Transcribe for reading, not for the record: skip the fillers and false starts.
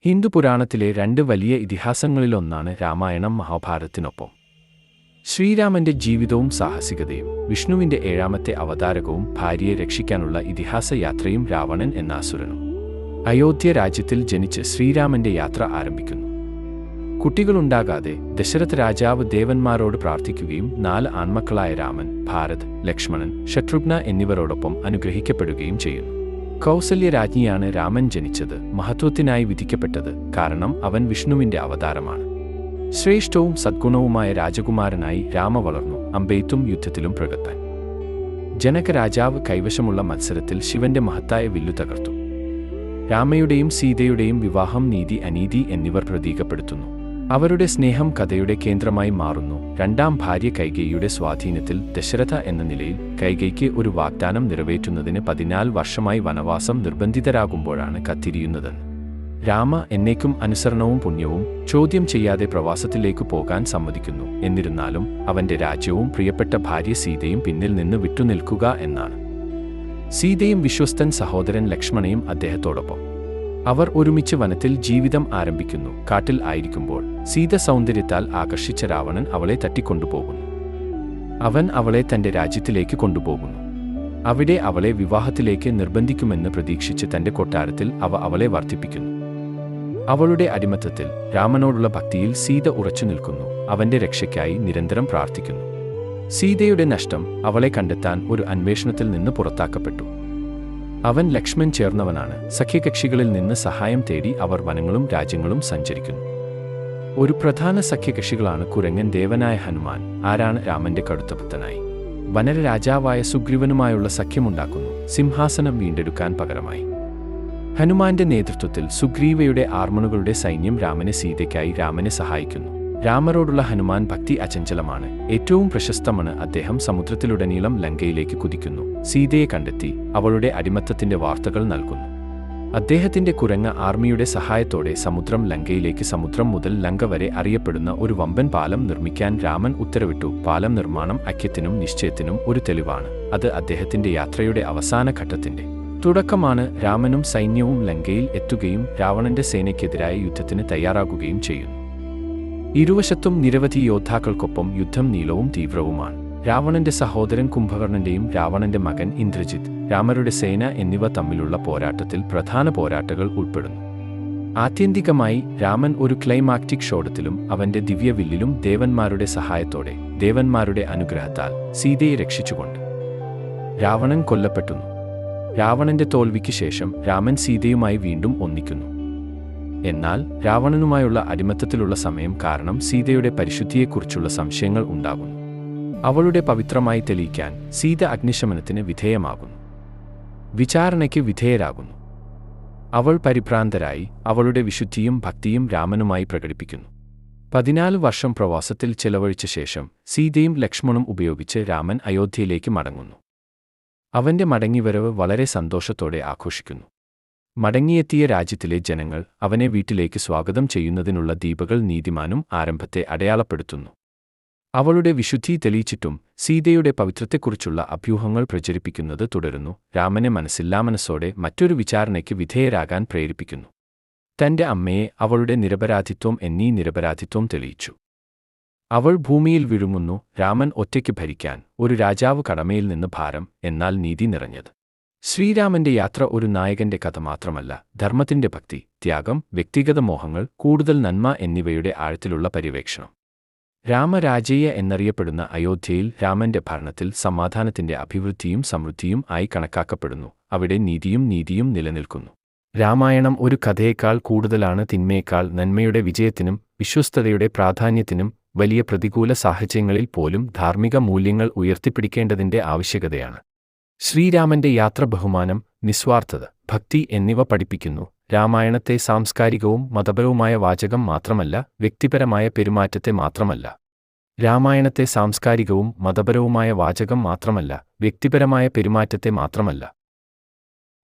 ഹിന്ദു പുരാണത്തിലെ രണ്ട് വലിയ ഇതിഹാസങ്ങളിലൊന്നാണ് രാമായണം മഹാഭാരതത്തിനൊപ്പം. ശ്രീരാമന്റെ ജീവിതവും സാഹസികതയും, വിഷ്ണുവിന്റെ ഏഴാമത്തെ അവതാരകവും ഭാര്യയെ രക്ഷിക്കാനുള്ള ഇതിഹാസ യാത്രയും, രാവണൻ എന്ന അസുരനും. അയോധ്യ രാജ്യത്തിൽ ജനിച്ച് ശ്രീരാമന്റെ യാത്ര ആരംഭിക്കുന്നു. കുട്ടികളുണ്ടാകാതെ ദശരഥ രാജാവ് ദേവന്മാരോട് പ്രാർത്ഥിക്കുകയും 4 ആൺമക്കളായ രാമൻ, ഭാരത്, ലക്ഷ്മണൻ, ശത്രുഘ്ന എന്നിവരോടൊപ്പം അനുഗ്രഹിക്കപ്പെടുകയും ചെയ്യുന്നു. കൗസല്യ രാജ്ഞിയാണ് രാമൻ ജനിച്ചത് മഹത്വത്തിനായി വിധിക്കപ്പെട്ടത്. കാരണം അവൻ വിഷ്ണുവിന്റെ അവതാരമാണ്. ശ്രേഷ്ഠവും സദ്ഗുണവുമായ രാജകുമാരനായി രാമ വളർന്നു, അമ്പെയ്ത്തും യുദ്ധത്തിലും പ്രഗത്ഭൻ. ജനക രാജാവ് കൈവശമുള്ള മത്സരത്തിൽ ശിവന്റെ മഹത്തായ വില്ലു തകർത്തു. രാമയുടെയും സീതയുടെയും വിവാഹം നീതി അനീതി എന്നിവർ പ്രതീകപ്പെടുത്തുന്നു. അവരുടെ സ്നേഹം കഥയുടെ കേന്ദ്രമായി മാറുന്നു. രണ്ടാം ഭാര്യ കൈകേയിയുടെ സ്വാധീനത്തിൽ ദശരഥ എന്ന നിലയിൽ കൈകേയിക്ക് ഒരു വാഗ്ദാനം നിറവേറ്റുന്നതിന് 14 വർഷമായി വനവാസം നിർബന്ധിതരാകുമ്പോഴാണ് കത്തിരിയുന്നതെന്ന്. രാമ എന്നേക്കും അനുസരണവും പുണ്യവും ചോദ്യം ചെയ്യാതെ പ്രവാസത്തിലേക്ക് പോകാൻ സമ്മതിക്കുന്നു. എന്നിരുന്നാലും അവന്റെ രാജ്യവും പ്രിയപ്പെട്ട ഭാര്യ സീതയും പിന്നിൽ നിന്ന് വിട്ടുനിൽക്കുക എന്നാണ്. സീതയും വിശ്വസ്തൻ സഹോദരൻ ലക്ഷ്മണയും അദ്ദേഹത്തോടൊപ്പം. അവർ ഒരുമിച്ച് വനത്തിൽ ജീവിതം ആരംഭിക്കുന്നു. കാട്ടിൽ ആയിരിക്കുമ്പോൾ സീത സൗന്ദര്യത്താൽ ആകർഷിച്ച രാവണൻ അവളെ തട്ടിക്കൊണ്ടുപോകുന്നു. അവൻ അവളെ തന്റെ രാജ്യത്തിലേക്ക് കൊണ്ടുപോകുന്നു. അവിടെ അവളെ വിവാഹത്തിലേക്ക് നിർബന്ധിക്കുമെന്ന് പ്രതീക്ഷിച്ച് തന്റെ കൊട്ടാരത്തിൽ അവളെ വർദ്ധിപ്പിക്കുന്നു. അവളുടെ അടിമത്തത്തിൽ രാമനോടുള്ള ഭക്തിയിൽ സീത ഉറച്ചു നിൽക്കുന്നു. അവന്റെ രക്ഷയ്ക്കായി നിരന്തരം പ്രാർത്ഥിക്കുന്നു. സീതയുടെ നഷ്ടം അവളെ കണ്ടെത്താൻ ഒരു അന്വേഷണത്തിൽ നിന്ന് പുറത്താക്കപ്പെട്ടു. അവൻ ലക്ഷ്മൺ ചേർന്നവനാണ്. സഖ്യകക്ഷികളിൽ നിന്ന് സഹായം തേടി അവർ വനങ്ങളും രാജ്യങ്ങളും സഞ്ചരിക്കുന്നു. ഒരു പ്രധാന സഖ്യകക്ഷികളാണ് കുരങ്ങൻ ദേവനായ ഹനുമാൻ. ആരാണ് രാമന്റെ കടുത്ത ഭക്തനായി വനര രാജാവായ സുഗ്രീവനുമായുള്ള സഖ്യമുണ്ടാക്കുന്നു, സിംഹാസനം വീണ്ടെടുക്കാൻ പകരമായി. ഹനുമാന്റെ നേതൃത്വത്തിൽ സുഗ്രീവയുടെ ആർമണുകളുടെ സൈന്യം സീതയ്ക്കായി രാമനെ സഹായിക്കുന്നു. രാമരോടുള്ള ഹനുമാൻ ഭക്തി അചഞ്ചലമാണ്. ഏറ്റവും പ്രശസ്തമാണ് അദ്ദേഹം സമുദ്രത്തിലുടനീളം ലങ്കയിലേക്ക് കുതിക്കുന്നു. സീതയെ കണ്ടെത്തി അവളുടെ അടിമത്തത്തിന്റെ വാർത്തകൾ നൽകുന്നു. അദ്ദേഹത്തിന്റെ കുരങ്ങ ആർമിയുടെ സഹായത്തോടെ സമുദ്രം മുതൽ ലങ്ക വരെ അറിയപ്പെടുന്ന ഒരു വമ്പൻ പാലം നിർമ്മിക്കാൻ രാമൻ ഉത്തരവിട്ടു. പാലം നിർമ്മാണം ഐക്യത്തിനും നിശ്ചയത്തിനും ഒരു തെളിവാണ്. അത് അദ്ദേഹത്തിന്റെ യാത്രയുടെ അവസാന ഘട്ടത്തിന്റെ തുടക്കമാണ്. രാമനും സൈന്യവും ലങ്കയിൽ എത്തുകയും രാവണന്റെ സേനയ്ക്കെതിരായ യുദ്ധത്തിന് തയ്യാറാകുകയും ചെയ്യുന്നു. ഇരുവശത്തും നിരവധി യോദ്ധാക്കൾക്കൊപ്പം യുദ്ധം നീളവും തീവ്രവുമാണ്. രാവണന്റെ സഹോദരൻ കുംഭകർണന്റെയും രാവണന്റെ മകൻ ഇന്ദ്രജിത്ത്, രാമരുടെ സേന എന്നിവ തമ്മിലുള്ള പോരാട്ടത്തിൽ പ്രധാന പോരാട്ടങ്ങൾ ഉൾപ്പെടുന്നു. ആത്യന്തികമായി രാമൻ ഒരു ക്ലൈമാക്റ്റിക് ഷോഡത്തിലും അവന്റെ ദിവ്യവില്ലിലും ദേവന്മാരുടെ സഹായത്തോടെ, ദേവന്മാരുടെ അനുഗ്രഹത്താൽ സീതയെ രക്ഷിച്ചുകൊണ്ട് രാവണൻ കൊല്ലപ്പെട്ടുന്നു. രാവണന്റെ തോൽവിക്ക് ശേഷം രാമൻ സീതയുമായി വീണ്ടും ഒന്നിക്കുന്നു. എന്നാൽ രാവണനുമായുള്ള അടിമത്തത്തിലുള്ള സമയം കാരണം സീതയുടെ പരിശുദ്ധിയെക്കുറിച്ചുള്ള സംശയങ്ങൾ ഉണ്ടാകുന്നു. അവളുടെ പവിത്രമായി തെളിയിക്കാൻ സീത അഗ്നിശമനത്തിന് വിധേയമാകുന്നു. വിചാരണയ്ക്ക് വിധേയരാകുന്നു. അവൾ പരിഭ്രാന്തരായി അവളുടെ വിശുദ്ധിയും ഭക്തിയും രാമനുമായി പ്രകടിപ്പിക്കുന്നു. 14 വർഷം പ്രവാസത്തിൽ ചെലവഴിച്ച ശേഷം സീതയും ലക്ഷ്മണും ഉപയോഗിച്ച് രാമൻ അയോധ്യയിലേക്ക് മടങ്ങുന്നു. അവന്റെ മടങ്ങിവരവ് വളരെ സന്തോഷത്തോടെ ആഘോഷിക്കുന്നു. മടങ്ങിയെത്തിയ രാജ്യത്തിലെ ജനങ്ങൾ അവനെ വീട്ടിലേക്ക് സ്വാഗതം ചെയ്യുന്നതിനുള്ള ദീപകൾ നീതിമാനും ആരംഭത്തെ അടയാളപ്പെടുത്തുന്നു. അവളുടെ വിശുദ്ധി തെളിയിച്ചിട്ടും സീതയുടെ പവിത്രത്തെക്കുറിച്ചുള്ള അഭ്യൂഹങ്ങൾ പ്രചരിപ്പിക്കുന്നത് തുടരുന്നു. രാമനെ മനസ്സില്ലാമനസ്സോടെ മറ്റൊരു വിചാരണയ്ക്ക് വിധേയരാകാൻ പ്രേരിപ്പിക്കുന്നു. തന്റെ അമ്മയെ, അവളുടെ നിരപരാധിത്വം തെളിയിച്ചു. അവൾ ഭൂമിയിൽ വിഴുങ്ങുന്നു. രാമൻ ഒറ്റയ്ക്ക് ഭരിക്കാൻ ഒരു രാജാവ് കടമയിൽ നിന്ന് ഭാരം, എന്നാൽ നീതി നിറഞ്ഞത്. ശ്രീരാമന്റെ യാത്ര ഒരു നായകന്റെ കഥ മാത്രമല്ല, ധർമ്മത്തിന്റെ ഭക്തി, ത്യാഗം, വ്യക്തിഗത മോഹങ്ങൾ, കൂടുതൽ നന്മ എന്നിവയുടെ ആഴത്തിലുള്ള പര്യവേക്ഷണം. രാമരാജയ്യ എന്നറിയപ്പെടുന്ന അയോധ്യയിൽ രാമന്റെ ഭരണത്തിൽ സമാധാനത്തിന്റെ അഭിവൃദ്ധിയും സമൃദ്ധിയും ആയി കണക്കാക്കപ്പെടുന്നു. അവിടെ നീതിയും നിലനിൽക്കുന്നു. രാമായണം ഒരു കഥയേക്കാൾ കൂടുതലാണ്. തിന്മയേക്കാൾ നന്മയുടെ വിജയത്തിനും വിശ്വസ്തതയുടെ പ്രാധാന്യത്തിനും വലിയ പ്രതികൂല സാഹചര്യങ്ങളിൽ പോലും ധാർമ്മിക മൂല്യങ്ങൾ ഉയർത്തിപ്പിടിക്കേണ്ടതിന്റെ ആവശ്യകതയാണ്. ശ്രീരാമന്റെ യാത്ര ബഹുമാനം, നിസ്വാർത്ഥത, ഭക്തി എന്നിവ പഠിപ്പിക്കുന്നു. രാമായണത്തെ സാംസ്കാരികവും മതപരവുമായ വാചകം മാത്രമല്ല, വ്യക്തിപരമായ പെരുമാറ്റത്തെ മാത്രമല്ല. രാമായണത്തെ സാംസ്കാരികവും മതപരവുമായ വാചകം മാത്രമല്ല, വ്യക്തിപരമായ പെരുമാറ്റത്തെ മാത്രമല്ല.